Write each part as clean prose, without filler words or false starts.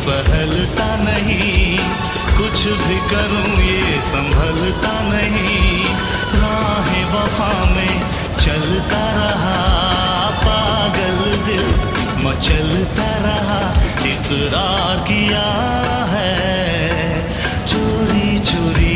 बहलता नहीं, कुछ भी करूं ये संभलता नहीं। राहें वफा में चलता रहा, पागल दिल मचलता रहा। इकरार किया है चोरी चोरी,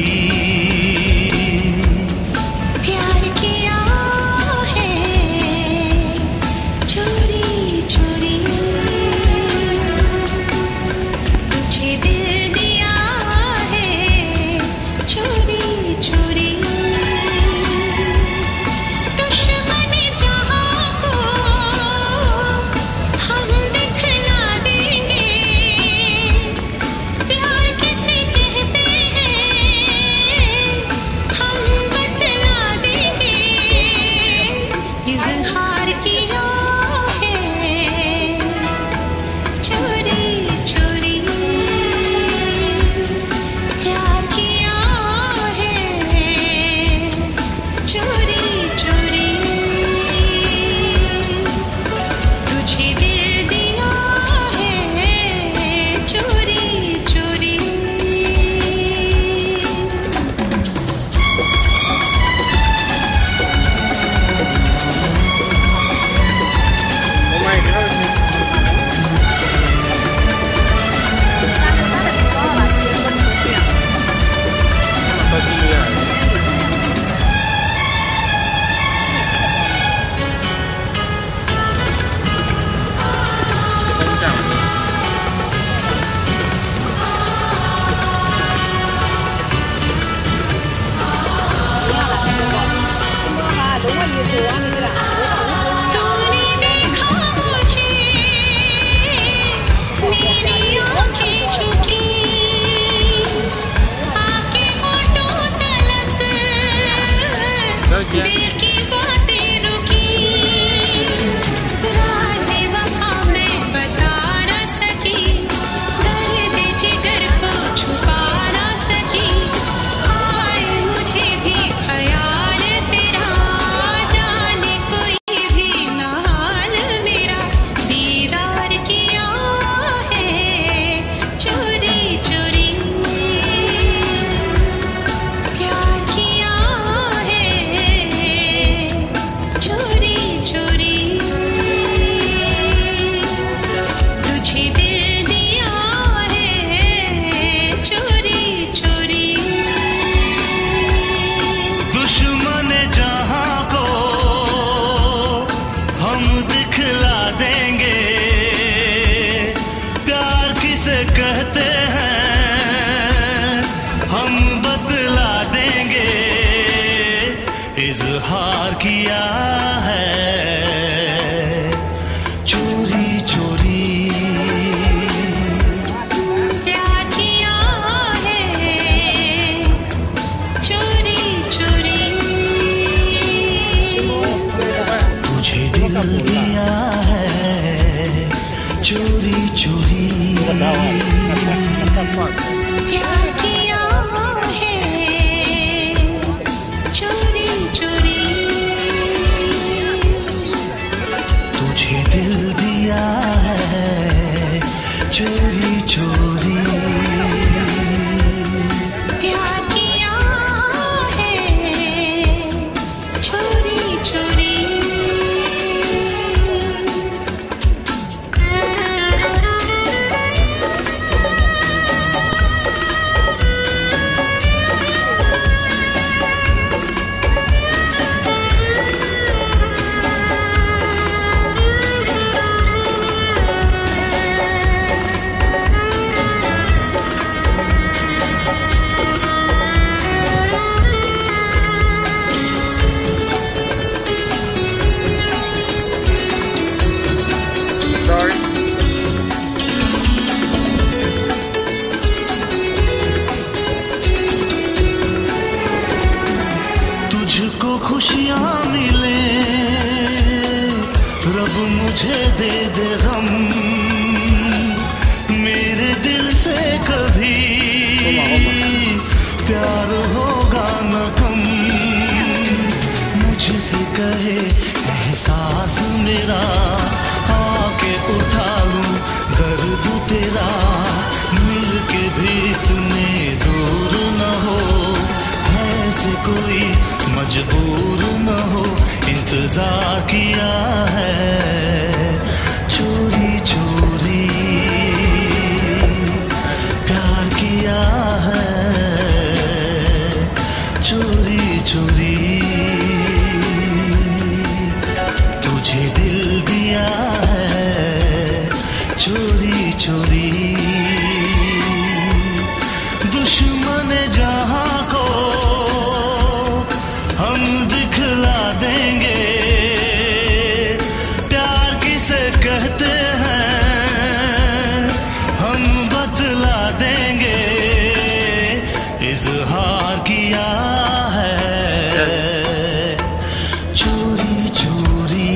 कहते हैं हम बतला देंगे। इजहार किया है चोरी चोरी, प्यार किया है चोरी चोरी, तुझे दिल दिया है चोरी चोरी। प्यार किया है चोरी चोरी, तुझे दिल दिया है चोरी चोरी। प्यार किया है चोरी चोरी। तुझको खुशियाँ मिले रब मुझे दे दे गम, मेरे दिल से कभी प्यार होगा न कम। मुझसे कहे एहसास मेरा, आके उठा लूं दर्द तेरा। मजबूर न हो इंतजार किया है चोरी चोरी प्यार किया है चोरी चोरी तुझे दिल दिया है चोरी चोरी दुश्मन जहां को हम दिखला देंगे प्यार किसे कहते हैं हम बतला देंगे इजहार किया है चोरी चोरी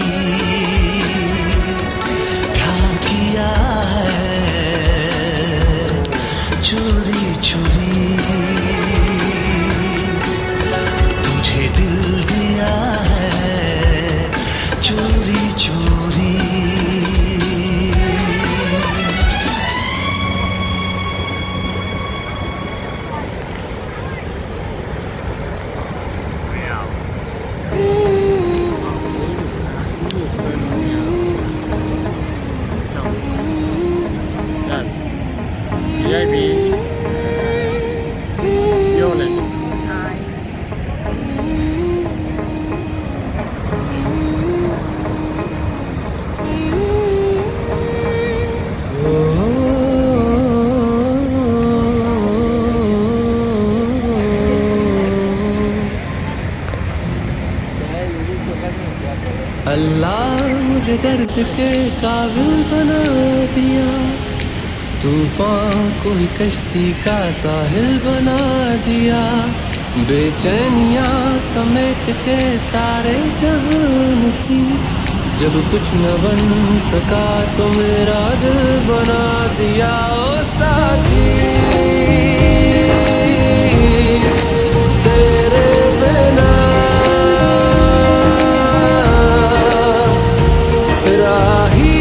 प्यार किया है चोरी चोरी तुझे दिल दिया है चोरी चोरी VIP Violet. अल्लाह मुझे दर्द के काबिल बना दिया तूफान को ही कश्ती का साहिल बना दिया बेचैनियां समेट के सारे जहान की जब कुछ न बन सका तो मेरा दिल बना दिया ओ साथी तेरे बिना राही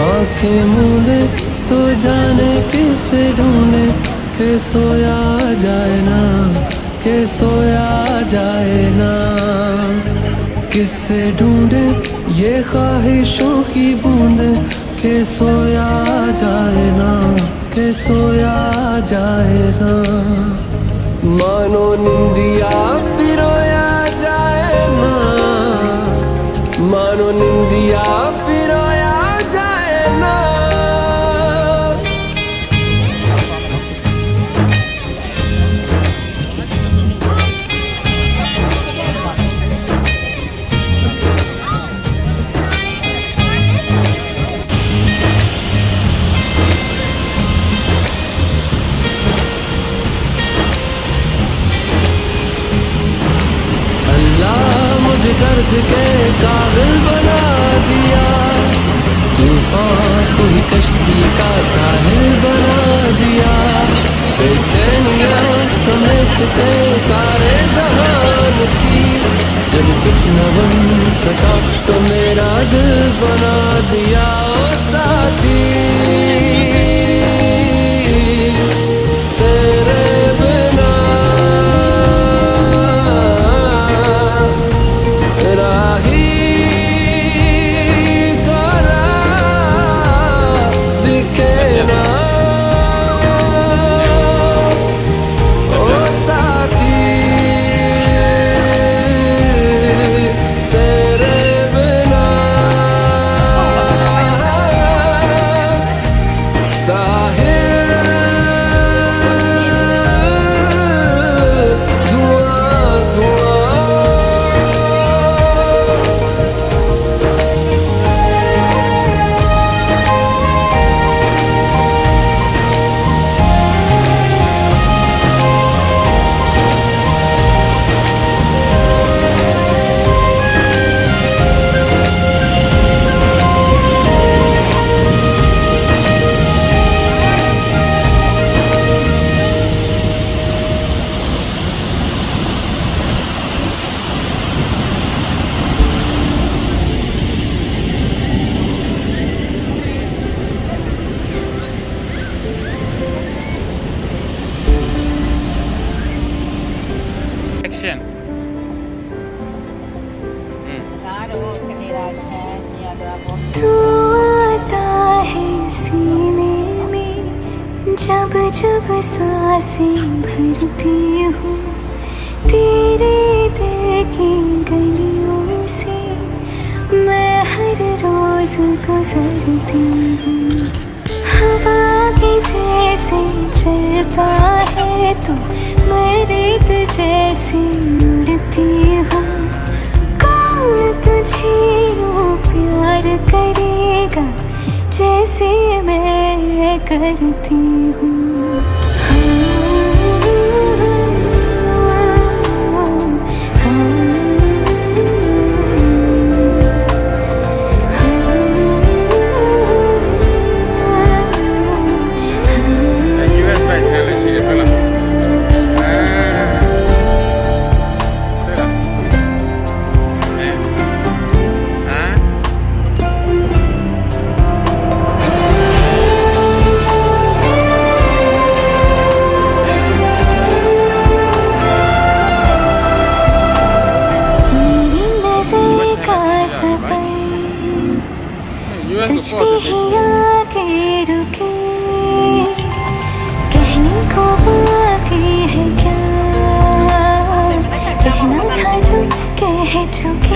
आंखें मूंदे तो जाने किसे ढूंढे के सोया जाए ना के सोया जाए ना किससे ढूंढे ये ख्वाहिशों की बूंद के सोया जाए ना के सोया जाए ना मानो निंदिया पिरोया जाए ना मानो निंदिया पिरोया जाए ना मुझे दर्द के काबिल बना दिया तूफान को ही कश्ती का साहिल बना दिया बेचैनियां समेट के सारे जहान की जब कुछ न बन सका तो मेरा दिल बना दिया ओ साथी känn. तू आता है सीने में जब जब सांसें भरती हूँ, तेरे दिल की गलियों से मैं हर रोज गुजरती हूँ। हवा के जैसे चलता है तू, मैं रेत जैसे उड़ती हूँ। कौन तुझे यूँ प्यार करेगा जैसे मैं करती हूँ। तुझ पे ही आके रुके, कहने को बाकी है क्या, कहना था जो कह चुके।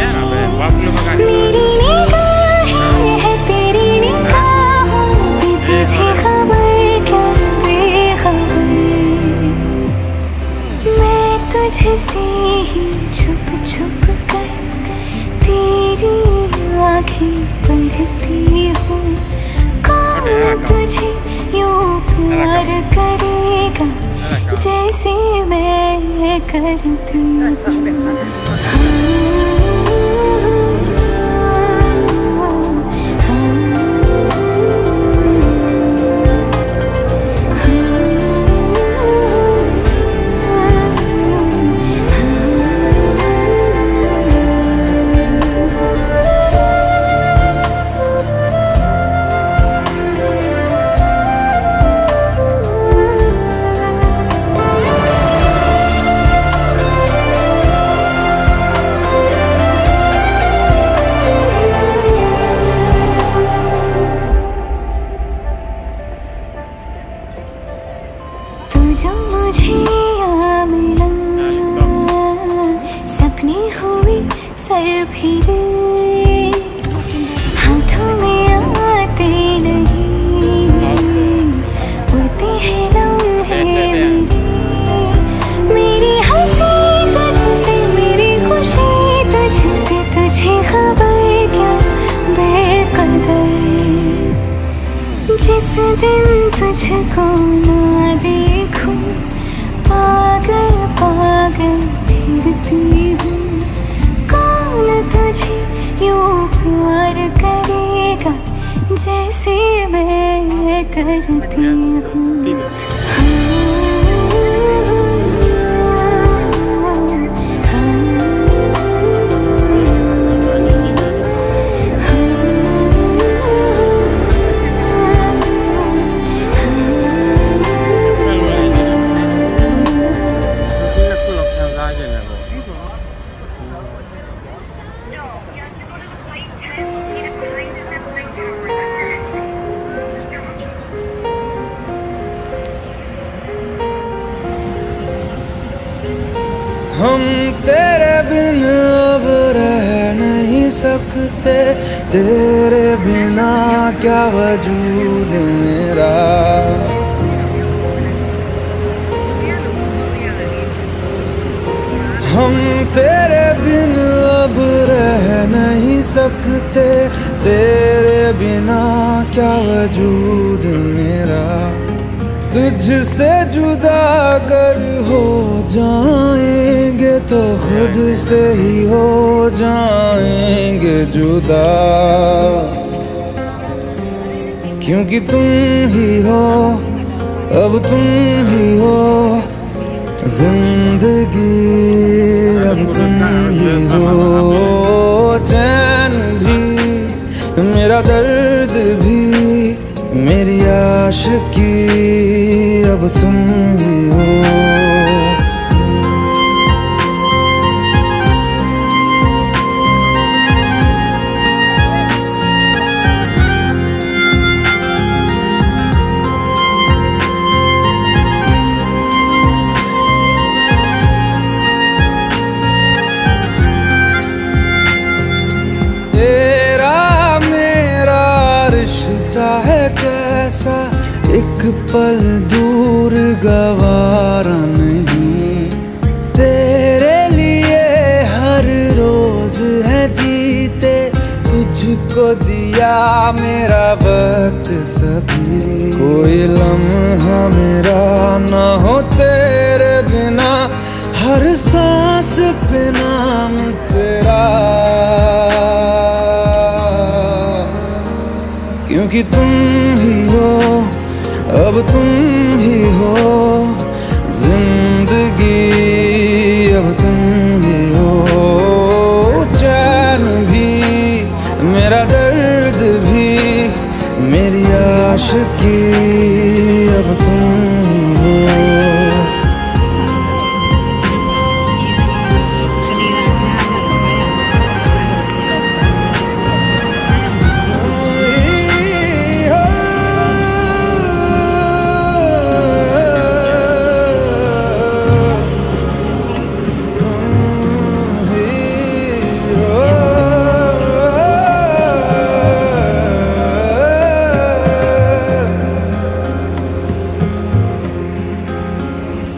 मेरी निगाहें है तेरी निगाहों पे, तुझे खबर क्या बेखबर। मैं तुझसे ही छुप छुप कर तेरी आँखें पढ़ती हूँ। कौन तुझे यूँ प्यार करेगा जैसे मैं करती हूँ। जो मुझे यहाँ मिला, सपने हुए सर फिरे, हाथों में आते नहीं, उड़ते हैं लम्हे मेरे। मेरी हंसी तुझसे, मेरी खुशी तुझसे, तुझे खबर क्या बेकदर। जिस दिन तुझको ना देखूं, पागल पागल फिरती हूँ। कौन तुझे यूँ प्यार करेगा जैसे मैं करती हूँ। हम तेरे बिन अब रह नहीं सकते, तेरे बिना क्या वजूद मेरा। हम तेरे बिन अब रह नहीं सकते, तेरे बिना क्या वजूद मेरा। तुझसे जुदा अगर हो जाएंगे तो खुद से ही हो जाएंगे जुदा। क्योंकि तुम ही हो, अब तुम ही हो जिंदगी, अब तुम ही हो चैन भी, मेरा दर्द भी, मेरी आशिकी, अब तुम ही हो। पल दूर गवारा नहीं। तेरे लिए हर रोज है जीते, तुझको दिया मेरा वक्त सभी। कोई लम्हा मेरा ना हो तेरे बिना, हर सांस पे नाम तेरा। क्योंकि तुम ही हो, अब तुम ही हो जिंदगी, अब तुम ही हो चैन भी, मेरा दर्द भी, मेरी आशिकी, अब तुम ही हो।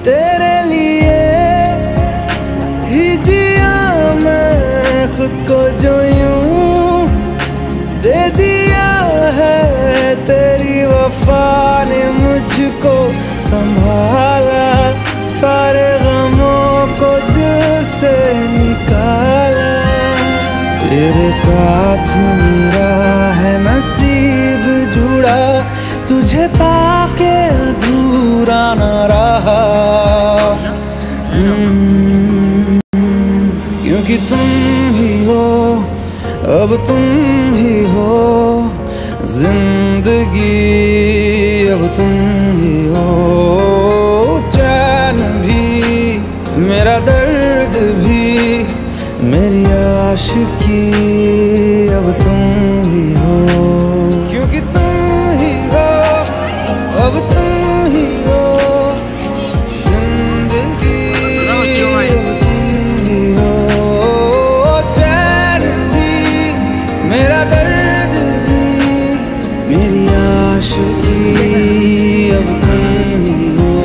तेरे लिए ही जिया मैं खुद को, जो यूं दे दिया है तेरी वफा ने मुझको संभाला। सारे गमों को दिल से निकाला, तेरे साथ मेरा है नसीब जुड़ा, तुझे पाके अधूरा न रहा। क्योंकि तुम ही हो, अब तुम ही हो जिंदगी, अब तुम ही हो चैन भी, मेरा दर्द भी, मेरी आशिकी, अब तुम ही हो। क्योंकि तुम ही हो, अब तुम ही हो जिंदगी, अब तुम ही हो चैन भी, मेरा दर्द भी, मेरी आशिकी, अब तुम ही हो।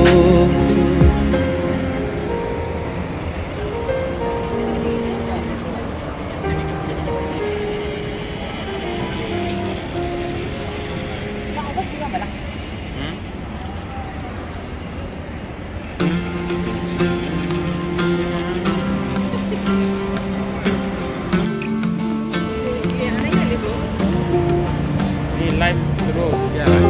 Live terus jalan.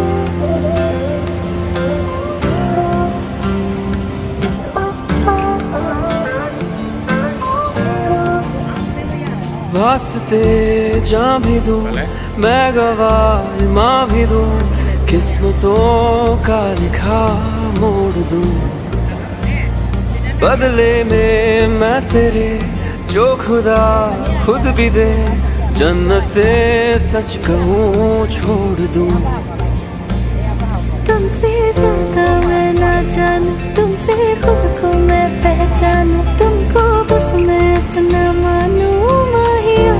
वास्ते जा भी दूं मैं, गवाह माँ भी दूं, किस्मतों का लिखा मोड़ दूं। बदले में मैं तेरे जो खुदा खुद भी दे, जन्नते सच कहूँ छोड़ दूं। तुमसे ज्यादा मैं ना जानूं, तुमसे खुद को मैं पहचानूं, तुमको बस मैं अपना मानूं माहिया।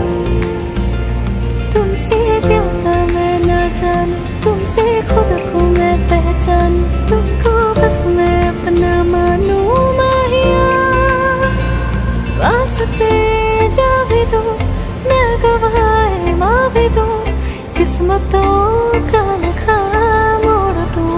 तुमसे ज्यादा मैं ना जानूं, तुमसे खुद को मैं पहचानूं, तुमको बस मैं अपना मानूं माहिया। वास्ते जा भी दो मैं, गवाह माँ भी दो, किस्मतों का लिखा मोड़ दो।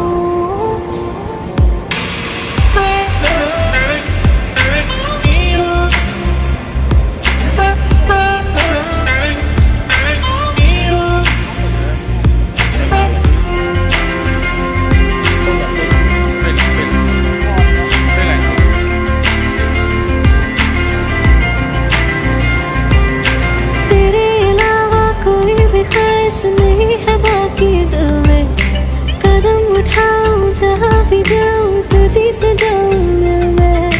नहीं है बाकी दिल में, कदम उठाऊं जहाँ भी जाऊं तुझी से जाऊं मैं।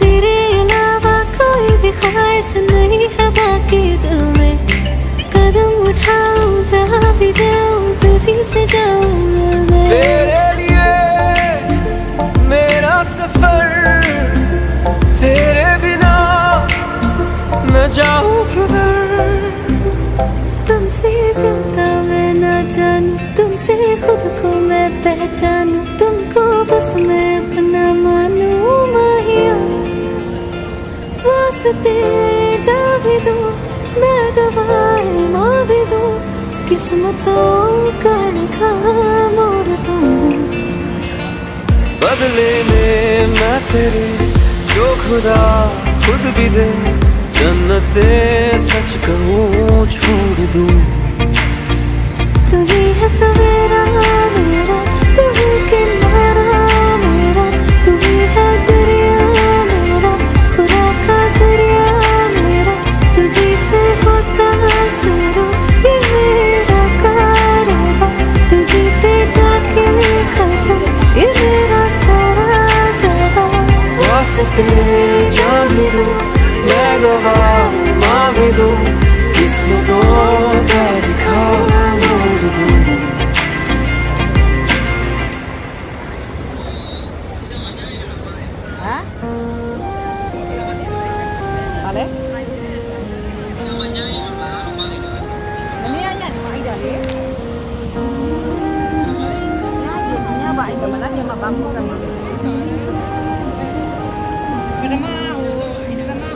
तेरे अलावा कोई भी ख्वाहिश नहीं है बाकी दिल में, कदम उठाऊं जहाँ भी जाऊं तुझी से जाऊं मैं। तेरे लिए मेरा सफर, तेरे बिना मैं जाऊं किधर। तुमसे ज्यादा मैं पहचानूं तुमको बस मैं अपना मानूं माहिया वास्ते जा भी दो मैं गवाए माँ भी दो किस्मतों का लिखा मोड़ तुम बदले में मैं तेरे जो खुदा खुद भी दे जन्नते सच कहूँ छोड़ दूँ तू ही है सवेरा मेरा तू ही किनारा मेरा तू ही है दरिया मेरा खुदा का जरिया मेरा तुझी से होता शुरू ये मेरा कारवा तुझी पे जाके खत्म ये मेरा सारा जहां वास्ते जान भी दो मैं गवाह माँ भी दो किस्मतों का लिखा मोड़ दूँ Vale. Ini aja di mana dia? Dia baik ke mana dia mah bambu kami.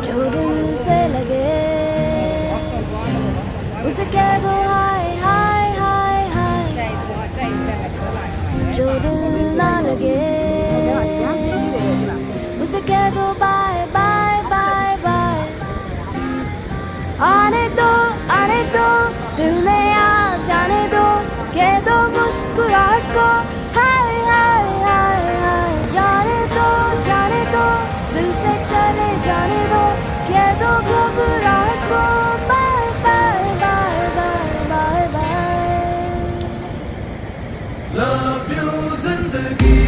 जो दिल से लगे उसे कह दो हाय हाय हाय हाय जो दिल ना लगे उसे कह दो बाय बाय बाय बाय आने दो दिल में आ जाने दो कह दो मुस्कुराहट को हाय हाय हाय हाय जाने दो दिल से चले जाने दो कह दो घबराहट को bye bye bye bye bye bye love you जिंदगी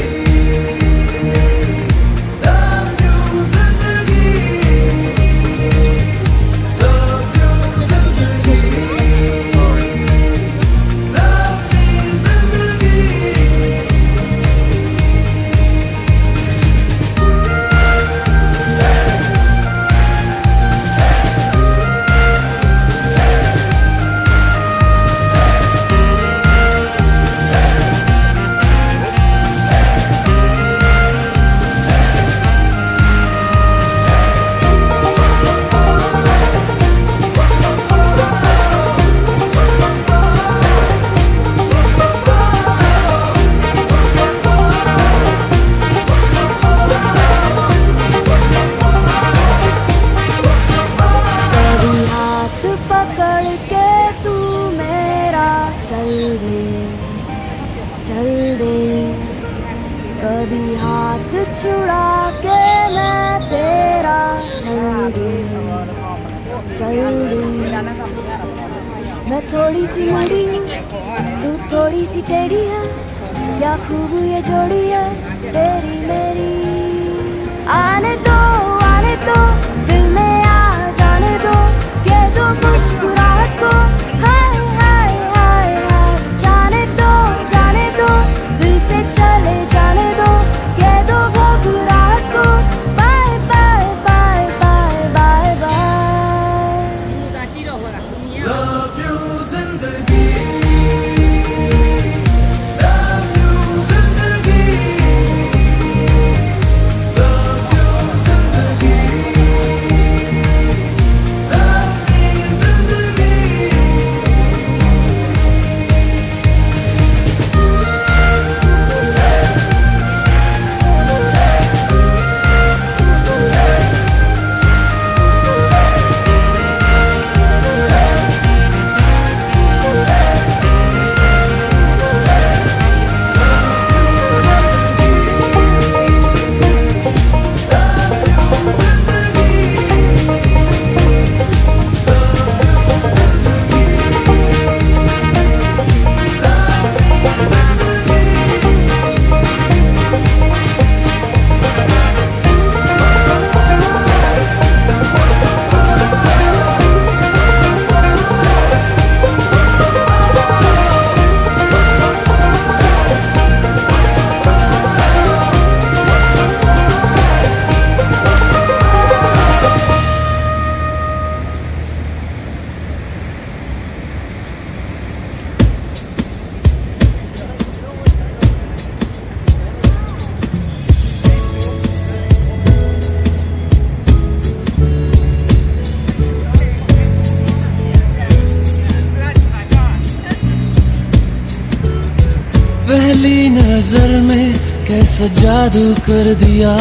चल दे कभी हाथ छुड़ा के मैं तेरा चल दूं मैं थोड़ी सी मुड़ी हूँ तू थोड़ी सी टेढ़ी है क्या खूब ये जोड़ी है तेरी मेरी आने दो दिल में आ जाने दो कह दो मुस्कुराहट को हाय हाय हाय हाय जाने दो दिल से चले जाने दो कह दो घबराहट को bye bye bye bye bye bye love you जिंदगी लव यू जिंदगी पहली नजर में कैसा जादू कर दिया,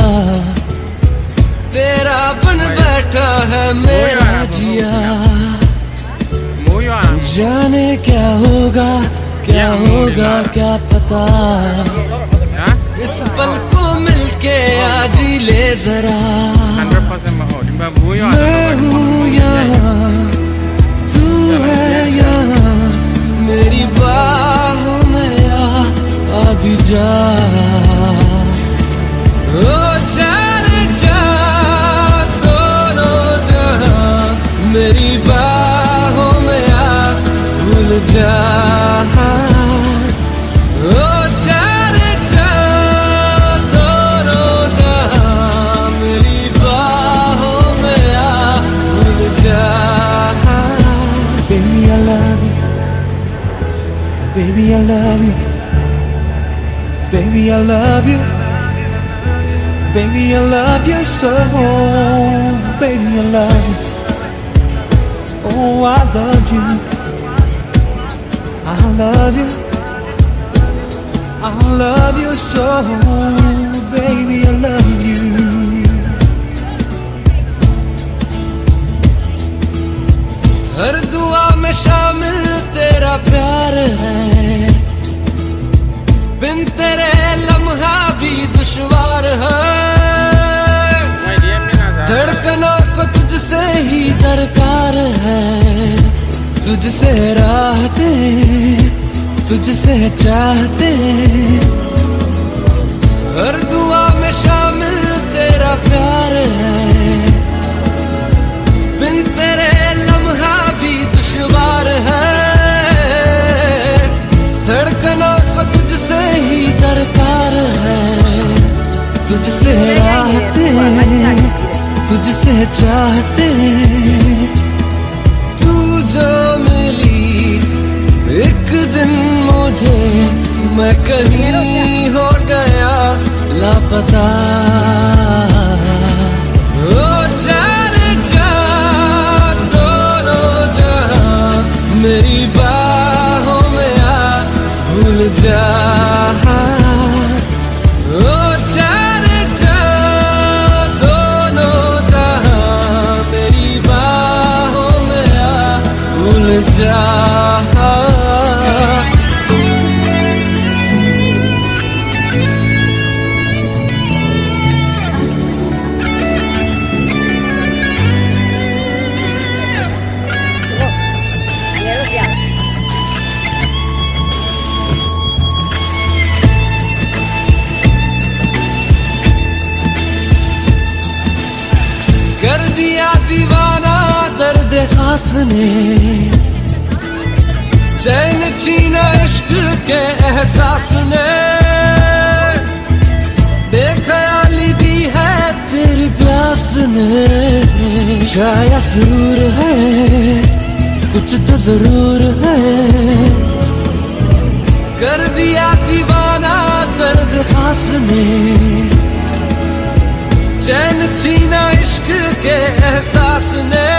तेरा बन बैठा है मेरा जिया। जाने क्या होगा क्या पता, इस पल को मिलके आज ही ले जरा। मैं हूँ यहाँ, तू है यहाँ, मेरी बाहों में आ भी जा। ओ जाने जा दोनों जहां, मेरी बाहों में आ भूल जा। ओ जाने जा दोनों जहां, मेरी बाहों में आ भूल जा। Baby, I love you. Baby, I love you. Baby, I love you. Baby, I love you so. Baby, I love you. Oh, I love you. I love you. I love you so. Baby, I love you. हर दुआ में शामिल तेरा प्यार है, बिन तेरे लम्हा भी दुश्वार है। धड़कनों को तुझसे ही दरकार है, तुझसे राहते तुझसे चाहते। हर दुआ में शामिल तेरा प्यार है, बिन तेरे लम्हा भी दुश्वार है। धड़कनों को तुझसे ही दरकार है, तुझसे राहते तुझसे चाहते। तू जो मिली एक दिन मुझे, मैं कहीं हो गया लापता। ओ जाने जा दोनों जहां, मेरी बाहों में आ भूल जा। ओ जाने जा दोनों जहां, मेरी बाहों में आ भूल जा। कर दिया दीवाना दर्द खास ने, चैन छीना इश्क के एहसास ने। बेख्याली दी है तेरी प्यास ने, शायद जरूर है कुछ तो जरूर है। कर दिया दीवाना दर्द खास ने, चैन छीना इश्क के एहसास ने।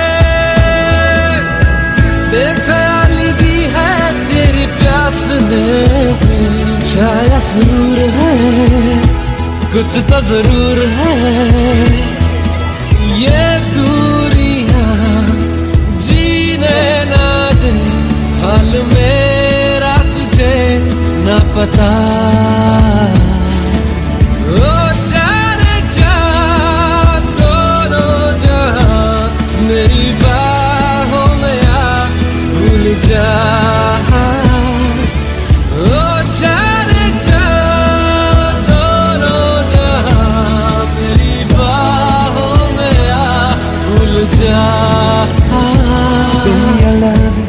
बेख्याली दी है तेरी प्यास ने, शायद जरूर है कुछ तो जरूर है। ये दूरियां जीने ना दे, हाल मेरा तुझे ना पता। मेरी बाहों में आ भूल जा। ओ जाने जा दोनों जहां, मेरी बाहों में आ भूल जा। Baby, I love you.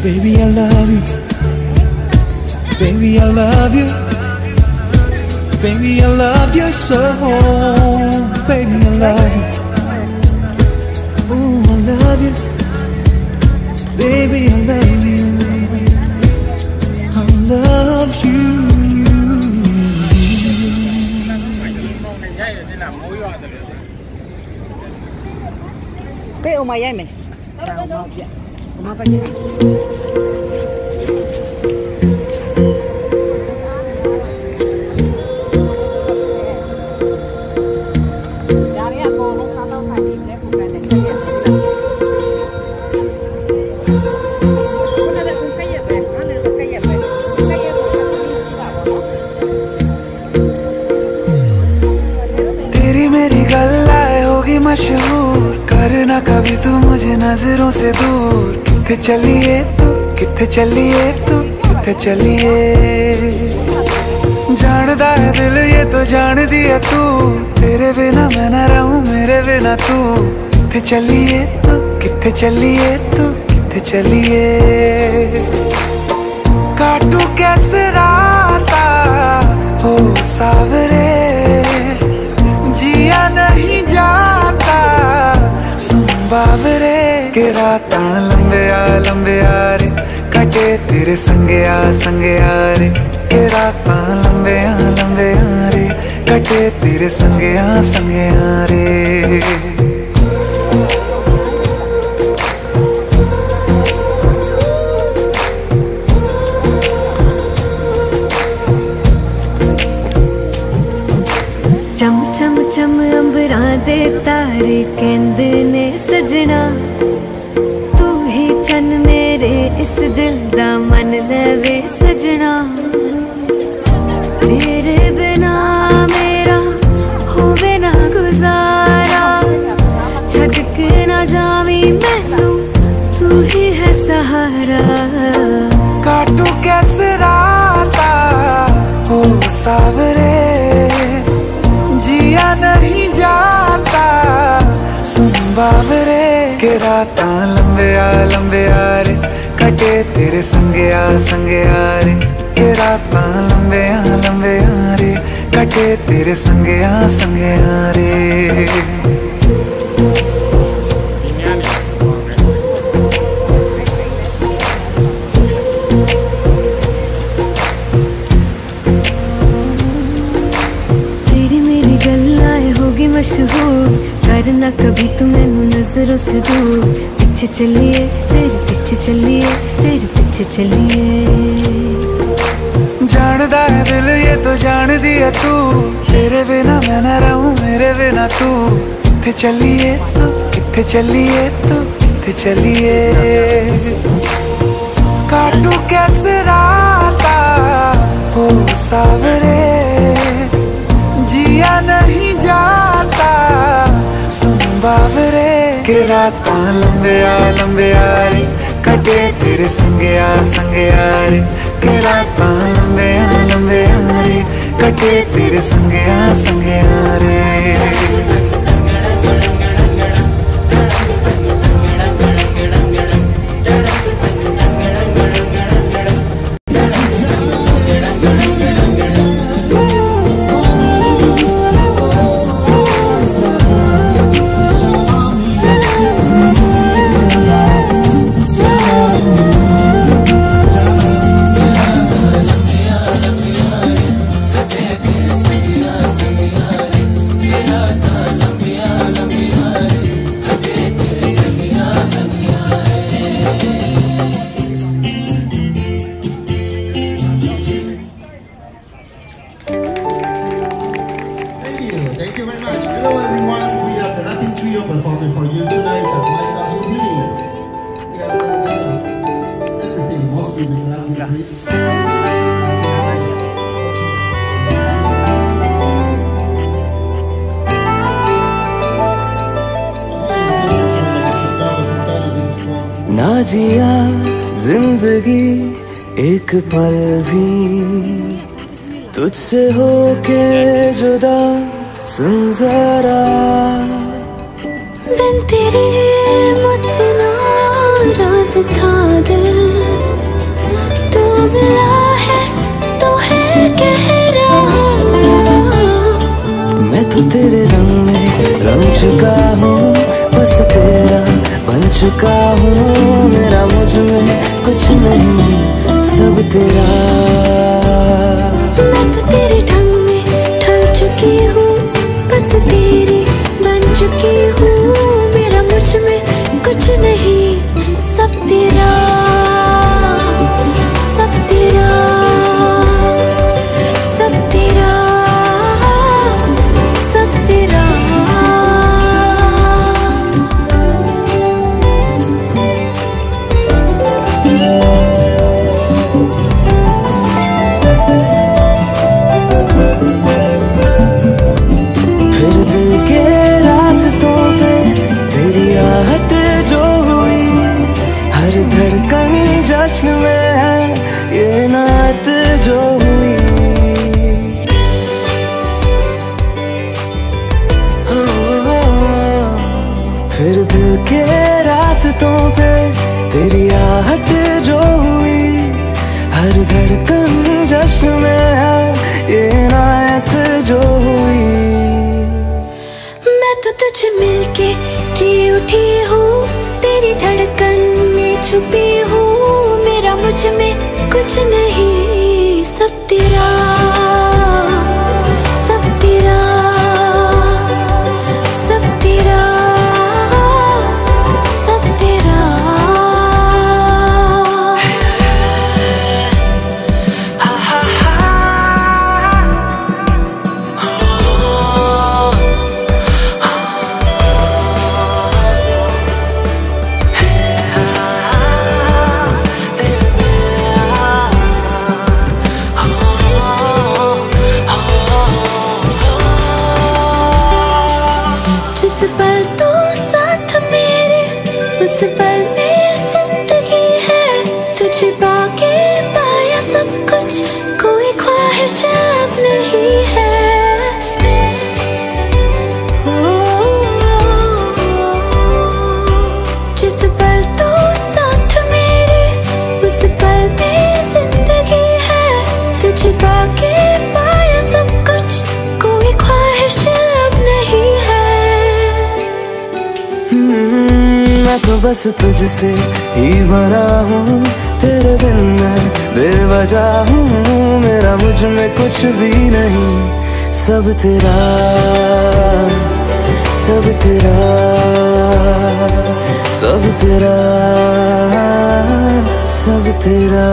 Baby, I love you. Baby, I love you. Baby, I love you so. Baby, I love you. Ooh, I love you. Baby, I love you. I love you. Pe umay me. Uma pa मशहूर, करना कभी तू मुझे नजरों से दूर। किथे चलिए तू, किथे चलिए तू, किथे चलिए। जानदा है दिल ये तो जान दिया तू, तेरे बिना मैं ना रहूं मेरे बिना तू। किथे चलिए तू, किथे चलिए तू, किथे चलिए। काटू कैसे राता हो सावरे, जिया नहीं जाता सुन बावरे। के राता लंबे आ रे, कटे तेरे संगे आ रे। के राता लंबे आ रे, कटे तेरे संगे आ रे। चम चम चम अंबरा दे तारे कहंदे ने सजना, तू ही चन मेरे इस दिल दा मन लवे सजना। तेरे बिना मेरा होवे ना गुजारा, छड़ के ना जावी मैनू तू ही है सहारा। काटू कैसे राता हो सावरे, जिया नहीं जाता सुन बावरे। के राता लंबे आ रे, कटे तेरे संगे आ रे। के राता लंबे आ रे, कटे तेरे संगे आ रे। मशहूर, करना कभी तू मैनू नजरों से दूर। पीछे चलिए तेरे पीछे चलिए, तेरे पीछे चलिए। जानदा है दिल ये तो जान दिया तू, तेरे बिना मैं ना रहूं मेरे बिना तू। किथे चलिए तू, किथे चलिए तू, किथे चलिए। काटू कैसे राता हो सावरे, जिया नहीं जाता सुन बावरे। के राता लंबे आ रे, कटे तेरे संगे आ रे। के राता लंबे आ रे, कटे तेरे संगे आ रे। Thank you very much. Hello everyone, we have the Latin Trio performing for you tonight at My Castle Meetings. We have everything, mostly with Latin, please. ना जिया जिंदगी एक पल भी तुझसे होके जुदा, सुन जरा बिन तेरे मुझसे नाराज था दिल, तू मिला है तो है कह रहा। मैं तो तेरे रंग में रंग चुका हूँ, बस तेरा बन चुका हूँ। मेरा मुझ में कुछ नहीं, सब तेरा। मैं तो तेरे ढंग में ढल चुकी हूँ, बस तेरी बन चुकी हूँ। मेरा मुझ में कुछ नहीं, सब तेरा, सब तेरा, सब तेरा, सब तेरा। फिर दिल के रास्तों पे फिर दिल के रास्तों पे तेरी आहट जो हुई, हर धड़कन जश्न में है ये इनायत जो हुई। मैं तो तुझे मिलके जी उठी हूँ, तेरी धड़कन में छुपी हूँ। मेरा मुझ में कुछ नहीं, सब तेरा, सब तेरा, सब तेरा, सब तेरा। जिस पल तो साथ मेरे, उस पल में जिंदगी है। तुझे पाके पाया सब कुछ, कोई ख्वाहिश अब नहीं है। जिस पल तो साथ मेरे, उस पल में जिंदगी है। तुझे पाके पाया सब कुछ, कोई ख्वाहिश अब नहीं है। मैं तो बस तुझसे ही बना हूँ, तेरे बिन मैं बेवजह हूँ। मेरा मुझ में कुछ भी नहीं, सब तेरा, सब तेरा, सब तेरा, सब तेरा।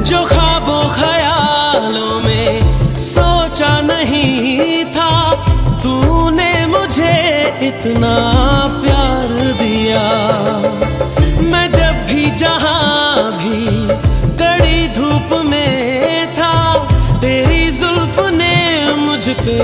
जो ख्वाबों ख्यालों में सोचा नहीं था, तूने मुझे इतना प्यार दिया। मैं जब भी जहां भी कड़ी धूप में था, तेरी जुल्फ ने मुझ पे